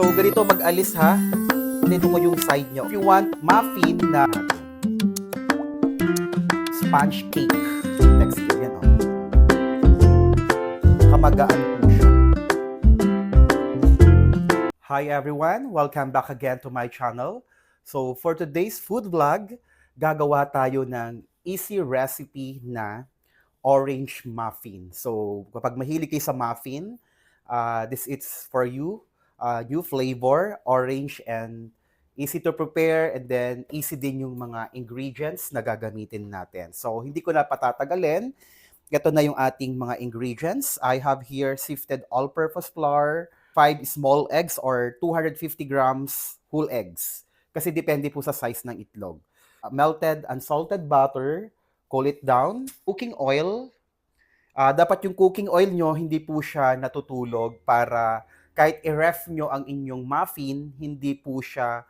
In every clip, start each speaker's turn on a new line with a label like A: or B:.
A: So, ganito mag-alis ha. Dito ko yung side nyo. If you want muffin na sponge cake texture, yan o. Kamagaan po siya. Hi everyone! Welcome back again to my channel. So, for today's food vlog, gagawa tayo ng easy recipe na orange muffin. So, kapag mahilig kayo sa muffin, this is for you. New flavor, orange, and easy to prepare, and then easy din yung mga ingredients na gagamitin natin. So, hindi ko na patatagalin. Ito na yung ating mga ingredients. I have here sifted all-purpose flour, 5 small eggs or 250 grams whole eggs. Kasi depende po sa size ng itlog. Melted unsalted butter, cool it down. Cooking oil. Dapat yung cooking oil nyo, hindi po siya natutulog para kahit i-ref nyo ang inyong muffin, hindi po siya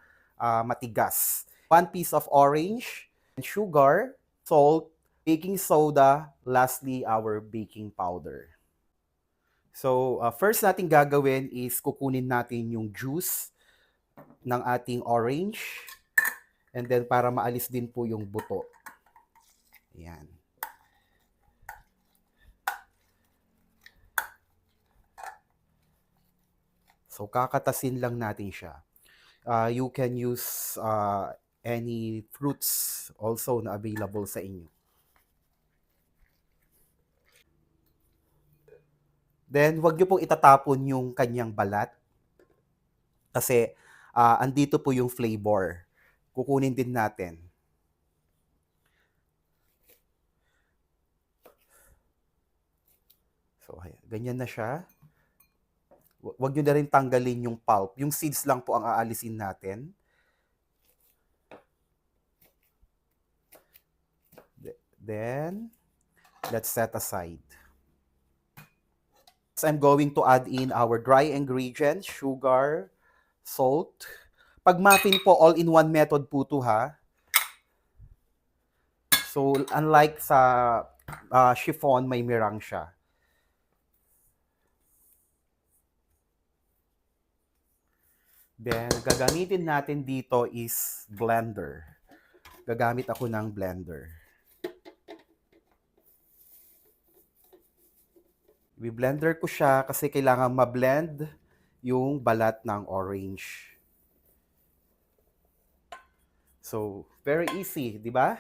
A: matigas. 1 piece of orange, sugar, salt, baking soda, lastly, our baking powder. So, first natin gagawin is kukunin natin yung juice ng ating orange. And then, para maalis din po yung buto. Ayan. So, kakatasin lang natin siya. You can use any fruits also na available sa inyo. Then, wag nyo pong itatapon yung kanyang balat. Kasi, andito po yung flavor. Kukunin din natin. So, ganyan na siya. Wag nyo na rin tanggalin yung pulp. Yung seeds lang po ang aalisin natin. Then, let's set aside. So I'm going to add in our dry ingredients, sugar, salt. Pag muffin po, all-in-one method po to ha. So unlike sa chiffon, may mirang siya. Then, gagamitin natin dito is blender. Gagamit ako ng blender. I-blender ko siya kasi kailangan ma-blend yung balat ng orange. So, very easy, di ba?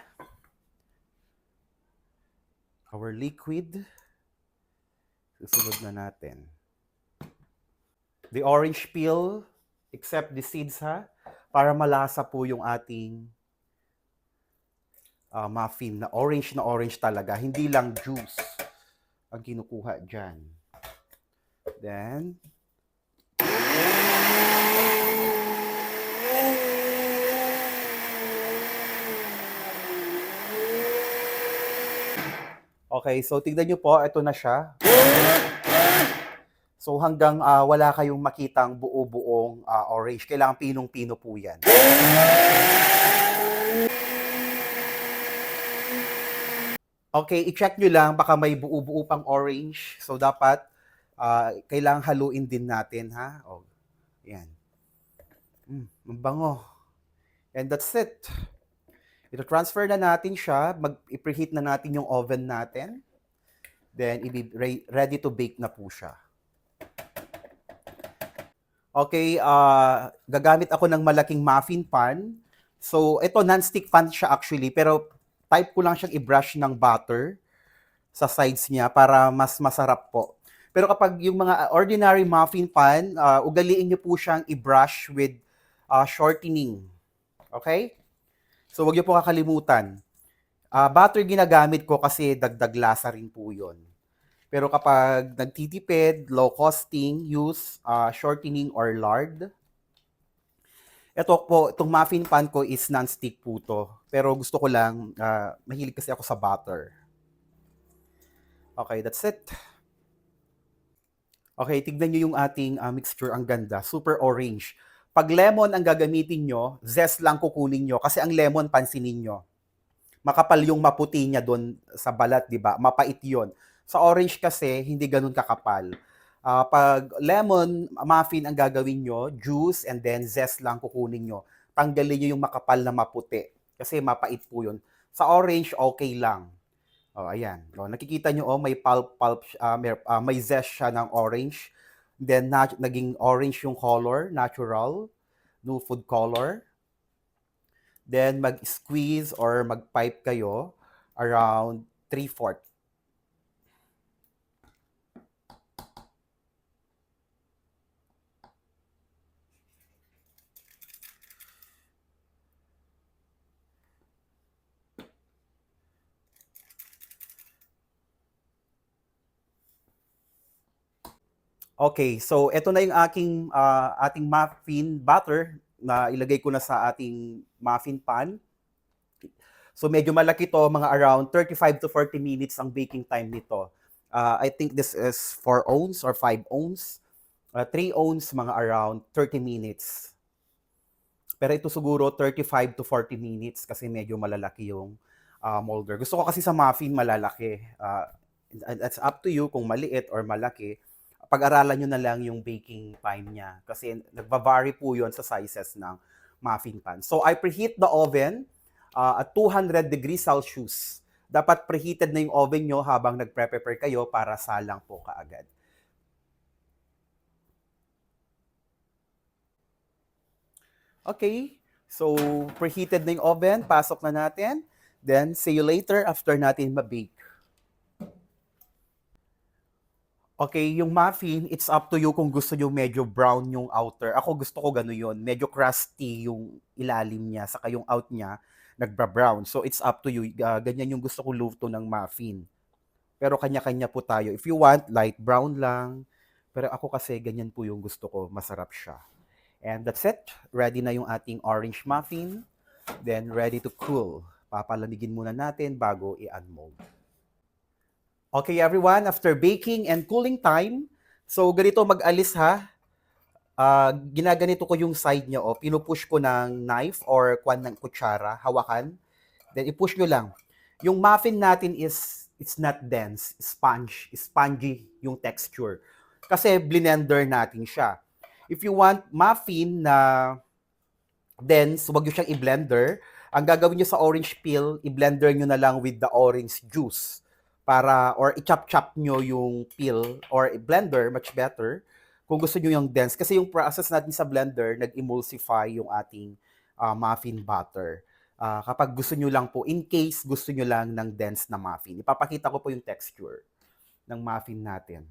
A: Our liquid. Susunod na natin. The orange peel, except the seeds ha, para malasa po yung ating muffin na orange talaga. Hindi lang juice ang kinukuha dyan. Then, okay, so tignan nyo po, ito na siya. So hanggang wala kayong makitang buo-buong orange, kailangan pinong-pino po yan. Okay, i-check nyo lang, baka may buo-buo pang orange. So, dapat, kailangang haluin din natin, ha? O, yan. Mabango. And that's it. Ito, transfer na natin siya. I-preheat na natin yung oven natin. Then, ready to bake na po siya. Okay, gagamit ako ng malaking muffin pan. So, ito, non-stick pan siya actually, pero type ko lang siyang i-brush ng butter sa sides niya para mas masarap po. Pero kapag yung mga ordinary muffin pan, ugaliin niyo po siyang i-brush with shortening. Okay? So, wag niyo po kakalimutan. Butter ginagamit ko kasi dagdag lasa rin po yun. Pero kapag nagtitipid, low costing, use shortening or lard. Ito po, itong muffin pan ko is non-stick po to. Pero gusto ko lang, mahilig kasi ako sa butter. Okay, that's it. Okay, tignan nyo yung ating mixture. Ang ganda, super orange. Pag lemon ang gagamitin nyo, zest lang kukunin nyo. Kasi ang lemon, pansinin nyo. Makapal yung maputi niya doon sa balat, di ba? Mapait yon. Sa orange kasi, hindi ganun kakapal. Pag lemon muffin ang gagawin nyo, juice and then zest lang kukunin nyo. Tanggalin nyo yung makapal na maputi. Kasi mapait po yun. Sa orange, okay lang. Oh, ayan. Oh, nakikita nyo, may pulp, may zest siya ng orange. Then, naging orange yung color, natural, no food color. Then, mag-squeeze or mag-pipe kayo around 3/4. Okay, so ito na yung ating muffin batter na ilagay ko na sa ating muffin pan. So medyo malaki to, mga around 35 to 40 minutes ang baking time nito. I think this is 4 ounce or 5 ounce. 3 ounce, mga around 30 minutes. Pero ito siguro 35 to 40 minutes kasi medyo malalaki yung molder. Gusto ko kasi sa muffin malalaki. That's up to you kung maliit or malaki. Pag-aralan nyo na lang yung baking time niya kasi nagva-vary po yun sa sizes ng muffin pan. So I preheat the oven at 200 degrees Celsius. Dapat preheated na yung oven nyo habang nagpre-prepare kayo para salang po kaagad. Okay, so preheated na yung oven, pasok na natin. Then, see you later after natin ma-bake. Okay, yung muffin, it's up to you kung gusto nyo medyo brown yung outer. Ako gusto ko gano'n yun. Medyo crusty yung ilalim niya, saka yung out niya, nagbra-brown. So, it's up to you. Ganyan yung gusto ko luto ng muffin. Pero kanya-kanya po tayo. If you want, light brown lang. Pero ako kasi, ganyan po yung gusto ko. Masarap siya. And that's it. Ready na yung ating orange muffin. Then, ready to cool. Papalamigin muna natin bago i-unmold. Okay, everyone, after baking and cooling time, so ganito mag-alis ha. Ginaganito ko yung side niya, pinupush ko ng knife or kwan ng kutsara, hawakan. Then i-push nyo lang. Yung muffin natin it's not dense, spongy yung texture. Kasi blender natin siya. If you want muffin na dense, huwag nyo siyang i-blender. Ang gagawin nyo sa orange peel, i-blender nyo na lang with the orange juice para or i-chop-chop nyo yung peel or blender, much better kung gusto nyo yung dense. Kasi yung process natin sa blender, nag-emulsify yung ating muffin batter. Kapag gusto nyo lang po, in case gusto nyo lang ng dense na muffin, ipapakita ko po yung texture ng muffin natin.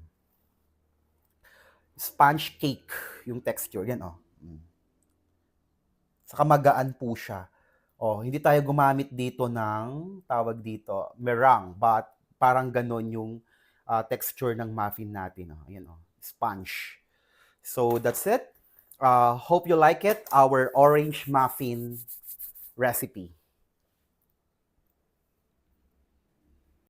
A: Sponge cake yung texture. Yan, Saka magaan po siya. Hindi tayo gumamit dito ng, tawag dito, meringue, but parang ganon yung texture ng muffin natin. Ayan, sponge. So that's it. Hope you like it, our orange muffin recipe.